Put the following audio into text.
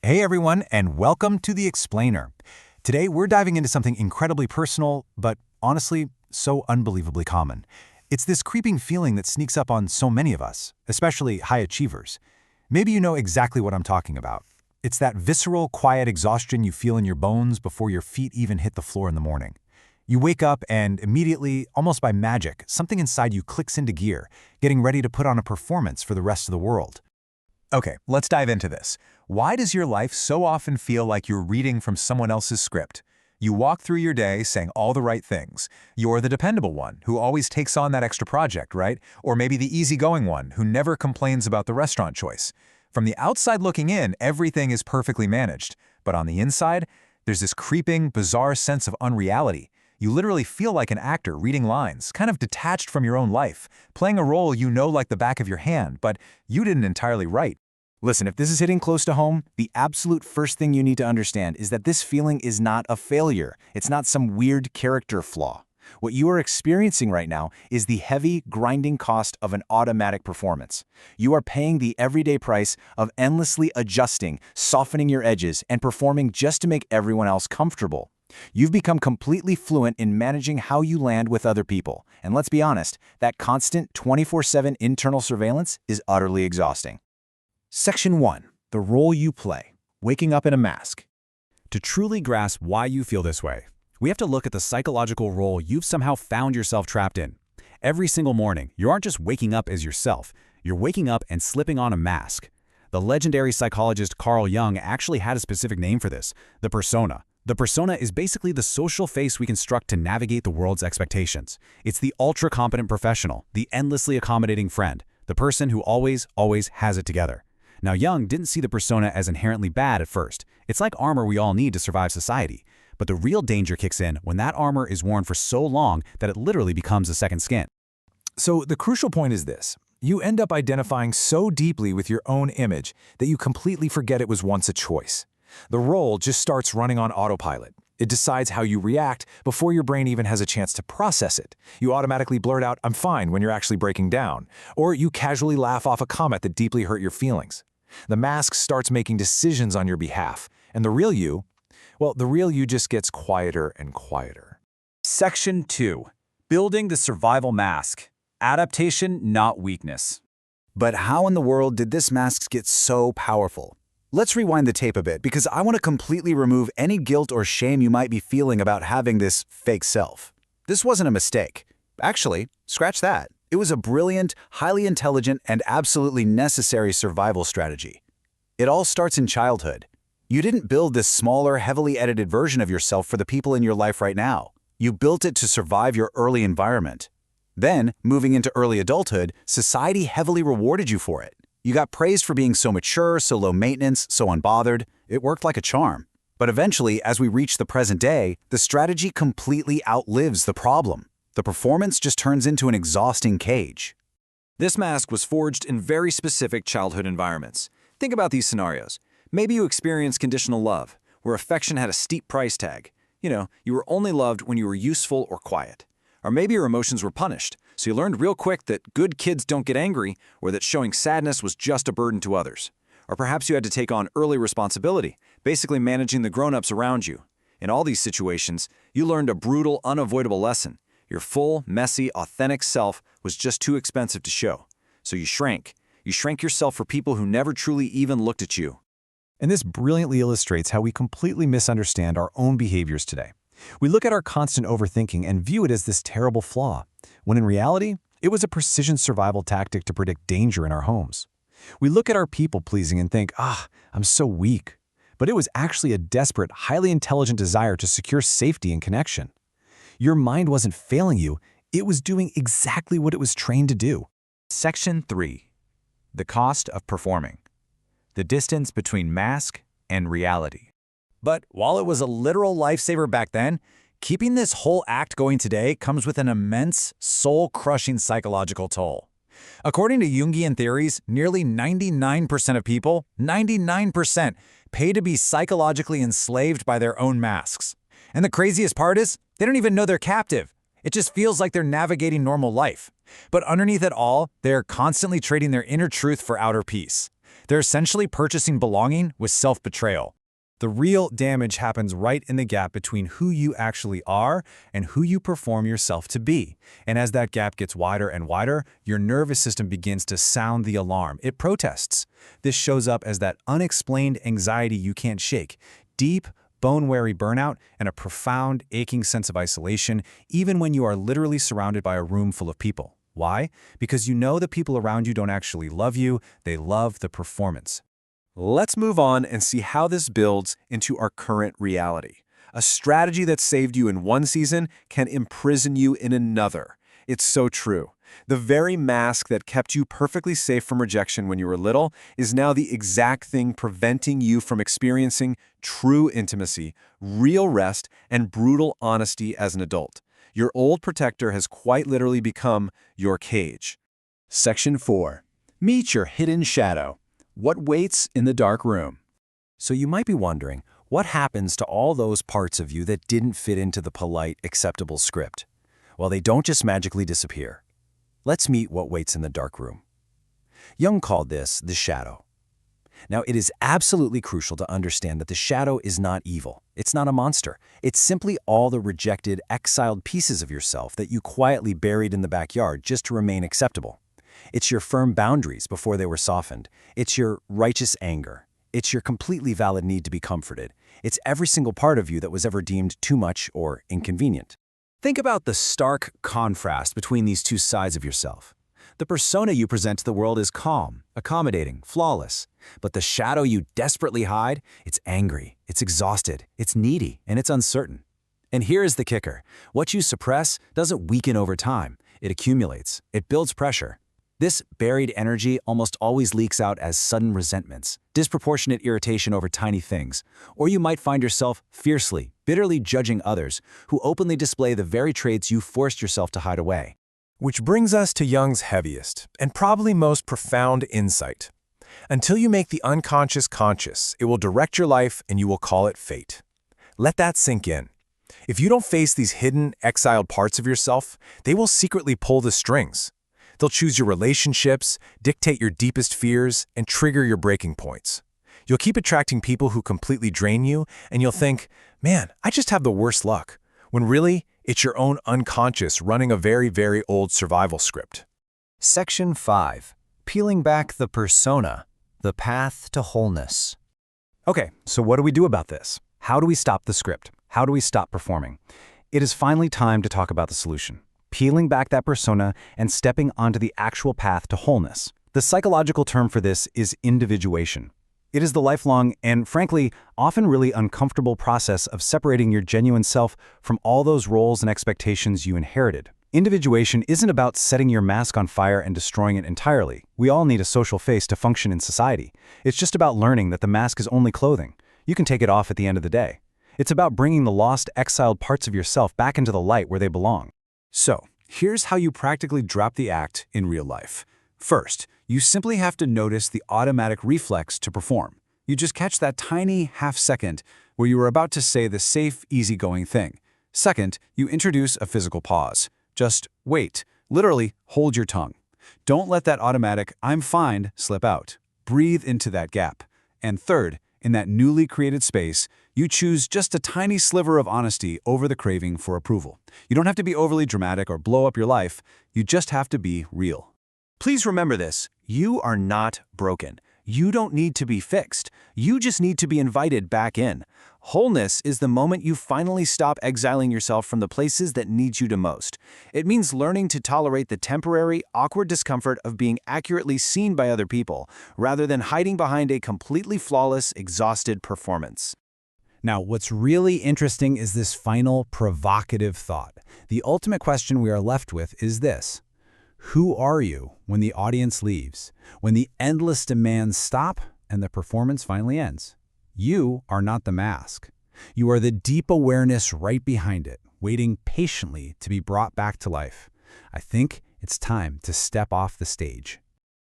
Hey everyone, and welcome to The Explainer. Today we're diving into something incredibly personal, but honestly, so unbelievably common. It's this creeping feeling that sneaks up on so many of us, especially high achievers. Maybe you know exactly what I'm talking about. It's that visceral, quiet exhaustion you feel in your bones before your feet even hit the floor in the morning. You wake up and immediately, almost by magic, something inside you clicks into gear, getting ready to put on a performance for the rest of the world. Okay, let's dive into this. Why does your life so often feel like you're reading from someone else's script? You walk through your day saying all the right things. You're the dependable one who always takes on that extra project, right? Or maybe the easygoing one who never complains about the restaurant choice. From the outside looking in, everything is perfectly managed. But on the inside, there's this creeping, bizarre sense of unreality. You literally feel like an actor reading lines, kind of detached from your own life, playing a role you know like the back of your hand, but you didn't entirely write. Listen, if this is hitting close to home, the absolute first thing you need to understand is that this feeling is not a failure. It's not some weird character flaw. What you are experiencing right now is the heavy, grinding cost of an automatic performance. You are paying the everyday price of endlessly adjusting, softening your edges, and performing just to make everyone else comfortable. You've become completely fluent in managing how you land with other people. And let's be honest, that constant 24/7 internal surveillance is utterly exhausting. Section 1. The role you play. Waking up in a mask. To truly grasp why you feel this way, we have to look at the psychological role you've somehow found yourself trapped in. Every single morning, you aren't just waking up as yourself, you're waking up and slipping on a mask. The legendary psychologist Carl Jung actually had a specific name for this, the persona. The persona is basically the social face we construct to navigate the world's expectations. It's the ultra-competent professional, the endlessly accommodating friend, the person who always has it together. Now, Jung didn't see the persona as inherently bad at first. It's like armor we all need to survive society. But the real danger kicks in when that armor is worn for so long that it literally becomes a second skin. So the crucial point is this. You end up identifying so deeply with your own image that you completely forget it was once a choice. The role just starts running on autopilot. It decides how you react before your brain even has a chance to process it. You automatically blurt out, "I'm fine," when you're actually breaking down. Or you casually laugh off a comment that deeply hurt your feelings. The mask starts making decisions on your behalf. And the real you, well, the real you just gets quieter and quieter. Section 2. Building the survival mask. Adaptation, not weakness. But how in the world did this mask get so powerful? Let's rewind the tape a bit because I want to completely remove any guilt or shame you might be feeling about having this fake self. This wasn't a mistake. Actually, scratch that. It was a brilliant, highly intelligent, and absolutely necessary survival strategy. It all starts in childhood. You didn't build this smaller, heavily edited version of yourself for the people in your life right now. You built it to survive your early environment. Then, moving into early adulthood, society heavily rewarded you for it. You got praised for being so mature, so low maintenance, so unbothered. It worked like a charm. But eventually, as we reach the present day, the strategy completely outlives the problem. The performance just turns into an exhausting cage. This mask was forged in very specific childhood environments. Think about these scenarios. Maybe you experienced conditional love, where affection had a steep price tag. You were only loved when you were useful or quiet. Or maybe your emotions were punished, so you learned real quick that good kids don't get angry or that showing sadness was just a burden to others. Or perhaps you had to take on early responsibility, basically managing the grown-ups around you. In all these situations, you learned a brutal, unavoidable lesson. Your full, messy, authentic self was just too expensive to show. So you shrank. You shrank yourself for people who never truly even looked at you. And this brilliantly illustrates how we completely misunderstand our own behaviors today. We look at our constant overthinking and view it as this terrible flaw, when in reality, it was a precision survival tactic to predict danger in our homes. We look at our people-pleasing and think, I'm so weak. But it was actually a desperate, highly intelligent desire to secure safety and connection. Your mind wasn't failing you, it was doing exactly what it was trained to do. Section 3. The cost of performing. The distance between mask and reality. But while it was a literal lifesaver back then, keeping this whole act going today comes with an immense, soul-crushing psychological toll. According to Jungian theories, nearly 99% of people, 99%, pay to be psychologically enslaved by their own masks. And the craziest part is, they don't even know they're captive. It just feels like they're navigating normal life. But underneath it all, they're constantly trading their inner truth for outer peace. They're essentially purchasing belonging with self-betrayal. The real damage happens right in the gap between who you actually are and who you perform yourself to be. And as that gap gets wider and wider, your nervous system begins to sound the alarm. It protests. This shows up as that unexplained anxiety you can't shake, deep, bone-weary burnout, and a profound, aching sense of isolation, even when you are literally surrounded by a room full of people. Why? Because you know the people around you don't actually love you, they love the performance. Let's move on and see how this builds into our current reality. A strategy that saved you in one season can imprison you in another. It's so true. The very mask that kept you perfectly safe from rejection when you were little is now the exact thing preventing you from experiencing true intimacy, real rest, and brutal honesty as an adult. Your old protector has quite literally become your cage. Section 4. Meet your hidden shadow. What waits in the dark room? So you might be wondering, what happens to all those parts of you that didn't fit into the polite, acceptable script? Well, they don't just magically disappear. Let's meet what waits in the dark room. Jung called this the shadow. Now, it is absolutely crucial to understand that the shadow is not evil. It's not a monster. It's simply all the rejected, exiled pieces of yourself that you quietly buried in the backyard just to remain acceptable. It's your firm boundaries before they were softened. It's your righteous anger. It's your completely valid need to be comforted. It's every single part of you that was ever deemed too much or inconvenient. Think about the stark contrast between these two sides of yourself. The persona you present to the world is calm, accommodating, flawless. But the shadow you desperately hide, it's angry, it's exhausted, it's needy, and it's uncertain. And here is the kicker. What you suppress doesn't weaken over time. It accumulates. It builds pressure. This buried energy almost always leaks out as sudden resentments, disproportionate irritation over tiny things, or you might find yourself fiercely, bitterly judging others who openly display the very traits you forced yourself to hide away. Which brings us to Jung's heaviest and probably most profound insight. Until you make the unconscious conscious, it will direct your life and you will call it fate. Let that sink in. If you don't face these hidden, exiled parts of yourself, they will secretly pull the strings. They'll choose your relationships, dictate your deepest fears, and trigger your breaking points. You'll keep attracting people who completely drain you, and you'll think, man, I just have the worst luck, when really, it's your own unconscious running a very, very old survival script. Section 5. Peeling back the persona, the path to wholeness. Okay, so what do we do about this? How do we stop the script? How do we stop performing? It is finally time to talk about the solution. Peeling back that persona and stepping onto the actual path to wholeness. The psychological term for this is individuation. It is the lifelong and, frankly, often really uncomfortable process of separating your genuine self from all those roles and expectations you inherited. Individuation isn't about setting your mask on fire and destroying it entirely. We all need a social face to function in society. It's just about learning that the mask is only clothing. You can take it off at the end of the day. It's about bringing the lost, exiled parts of yourself back into the light where they belong. So, here's how you practically drop the act in real life. First, you simply have to notice the automatic reflex to perform. You just catch that tiny half-second where you were about to say the safe, easygoing thing. Second, you introduce a physical pause. Just wait. Literally, hold your tongue. Don't let that automatic "I'm fine" slip out. Breathe into that gap. And third, in that newly created space, you choose just a tiny sliver of honesty over the craving for approval. You don't have to be overly dramatic or blow up your life. You just have to be real. Please remember this. You are not broken. You don't need to be fixed. You just need to be invited back in. Wholeness is the moment you finally stop exiling yourself from the places that need you the most. It means learning to tolerate the temporary, awkward discomfort of being accurately seen by other people, rather than hiding behind a completely flawless, exhausted performance. Now, what's really interesting is this final provocative thought. The ultimate question we are left with is this. Who are you when the audience leaves, when the endless demands stop and the performance finally ends? You are not the mask. You are the deep awareness right behind it, waiting patiently to be brought back to life. I think it's time to step off the stage.